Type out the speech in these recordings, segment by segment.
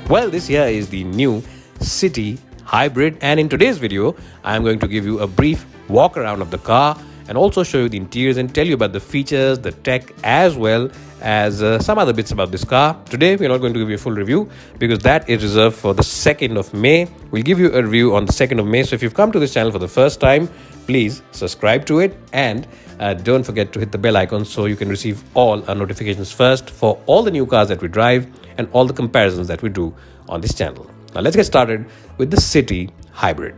Well, this here is the new City Hybrid, and in today's video, I'm going to give you a brief walk around of the car and also show you the interiors and tell you about the features, the tech, as well as some other bits about this car. Today, we're not going to give you a full review because that is reserved for the 2nd of May. We'll give you a review on the 2nd of May. So if you've come to this channel for the first time, please subscribe to it and don't forget to hit the bell icon so you can receive all our notifications first for all the new cars that we drive and all the comparisons that we do on this channel. Now let's get started with the City Hybrid.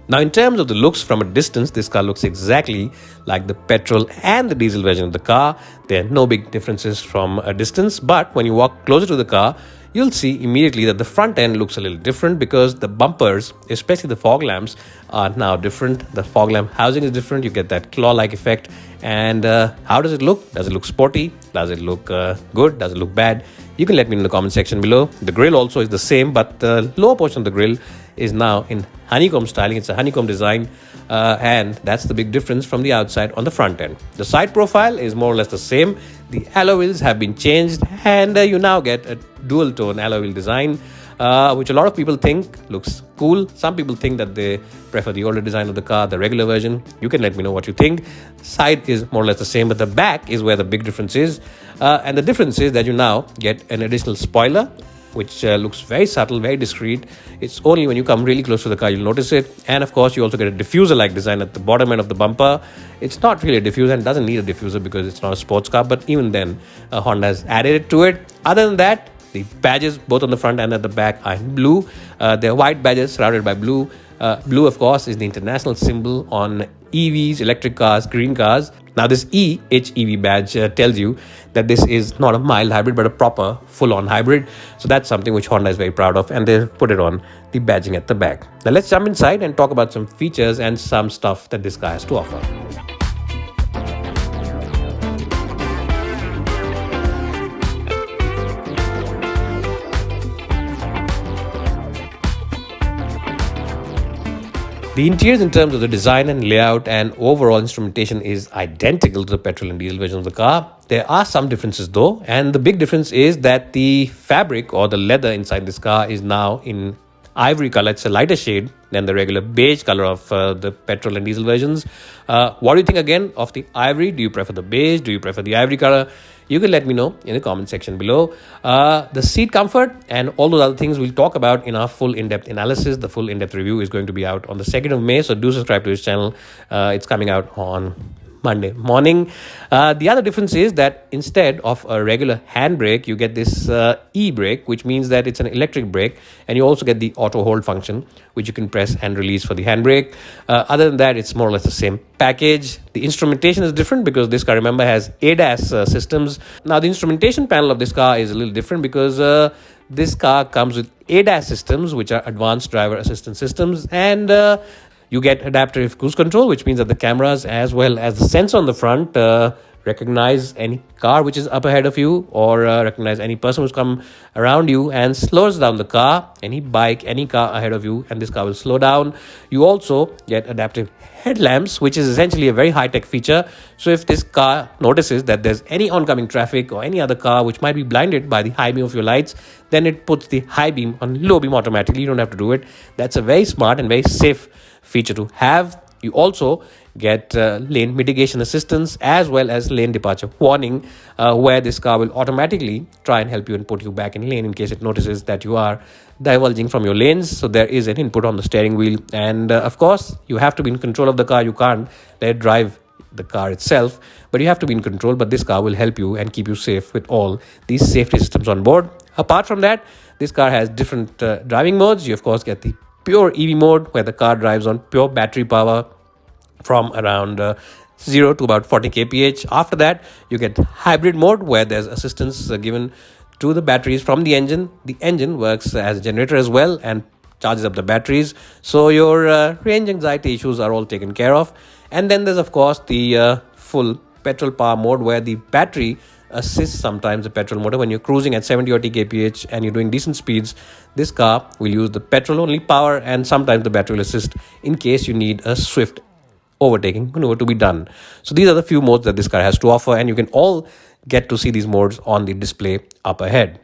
Now in terms of the looks from a distance, this car looks exactly like the petrol and the diesel version of the car. There are no big differences from a distance, but when you walk closer to the car, you'll see immediately that the front end looks a little different because the bumpers, especially the fog lamps, are now different. The fog lamp housing is different. You get that claw-like effect. And how does it look? Does it look sporty? Does it look good? Does it look bad? You can let me know in the comment section below. The grille also is the same, but the lower portion of the grille is now in honeycomb styling. It's a honeycomb design, and that's the big difference from the outside on the front end. The side profile is more or less the same. The alloy wheels have been changed, and you now get a dual tone alloy wheel design, which a lot of people think looks cool. Some people think that they prefer the older design of the car, the regular version. You can let me know what you think. Side is more or less the same, but the back is where the big difference is. And the difference is that you now get an additional spoiler, which looks very subtle, very discreet. It's only when you come really close to the car you'll notice it. And of course, you also get a diffuser-like design at the bottom end of the bumper. It's not really a diffuser and doesn't need a diffuser because it's not a sports car, but even then, Honda has added it to it. Other than that, the badges, both on the front and at the back, are in blue. They're white badges surrounded by blue. Blue, of course, is the international symbol on EVs, electric cars, green cars. Now, this HEV badge tells you that this is not a mild hybrid, but a proper full-on hybrid. So that's something which Honda is very proud of, and they've put it on the badging at the back. Now, let's jump inside and talk about some features and some stuff that this car has to offer. The interiors in terms of the design and layout and overall instrumentation is identical to the petrol and diesel version of the car. There are some differences though, and the big difference is that the fabric or the leather inside this car is now in ivory color. It's a lighter shade than the regular beige color of the petrol and diesel versions. What do you think again of the ivory? Do you prefer the beige? Do you prefer the ivory color? You can let me know in the comment section below. The seat comfort and all those other things we'll talk about in our full in-depth analysis. The full in-depth review is going to be out on the 2nd of May. So do subscribe to this channel. It's coming out on Monday morning. The other difference is that instead of a regular handbrake, you get this e-brake, which means that it's an electric brake, and you also get the auto hold function, which you can press and release for the handbrake. Other than that, it's more or less the same package. The instrumentation is different because this car, remember, has ADAS systems. Now, the instrumentation panel of this car is a little different because this car comes with ADAS systems, which are advanced driver assistance systems, and you get adaptive cruise control, which means that the cameras as well as the sensor on the front recognize any car which is up ahead of you or recognize any person who's come around you and slows down the car, any bike, any car ahead of you, and this car will slow down. You also get adaptive headlamps, which is essentially a very high-tech feature. So if this car notices that there's any oncoming traffic or any other car which might be blinded by the high beam of your lights, then it puts the high beam on low beam automatically. You don't have to do it. That's a very smart and very safe feature to have. You also get lane mitigation assistance as well as lane departure warning, where this car will automatically try and help you and put you back in lane in case it notices that you are diverging from your lanes. So there is an input on the steering wheel, and of course you have to be in control of the car. You can't let it drive the car itself, but you have to be in control. But this car will help you and keep you safe with all these safety systems on board. Apart from that, this car has different driving modes. You of course get the pure EV mode, where the car drives on pure battery power from around 0 to about 40 kph. After that, you get hybrid mode, where there's assistance given to the batteries from the engine. The engine works as a generator as well and charges up the batteries. So your range anxiety issues are all taken care of. And then there's, of course, the full petrol power mode, where the battery assists sometimes the petrol motor. When you're cruising at 70 or 80 kph and you're doing decent speeds, this car will use the petrol only power, and sometimes the battery will assist in case you need a swift overtaking maneuver to be done. So these are the few modes that this car has to offer, and you can all get to see these modes on the display up ahead.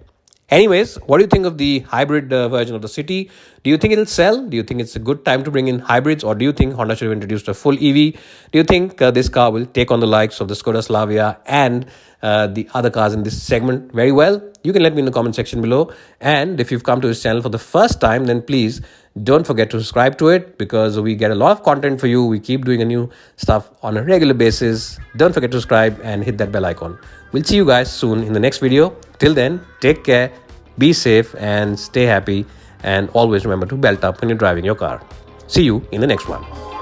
Anyways, what do you think of the hybrid version of the City? Do you think it'll sell? Do you think it's a good time to bring in hybrids? Or do you think Honda should have introduced a full EV? Do you think this car will take on the likes of the Skoda Slavia and the other cars in this segment very well? You can let me in the comment section below. And if you've come to this channel for the first time, then please don't forget to subscribe to it, because we get a lot of content for you. We keep doing a new stuff on a regular basis. Don't forget to subscribe and hit that bell icon. We'll see you guys soon in the next video. Till then, take care, be safe, and stay happy. And always remember to belt up when you're driving your car. See you in the next one.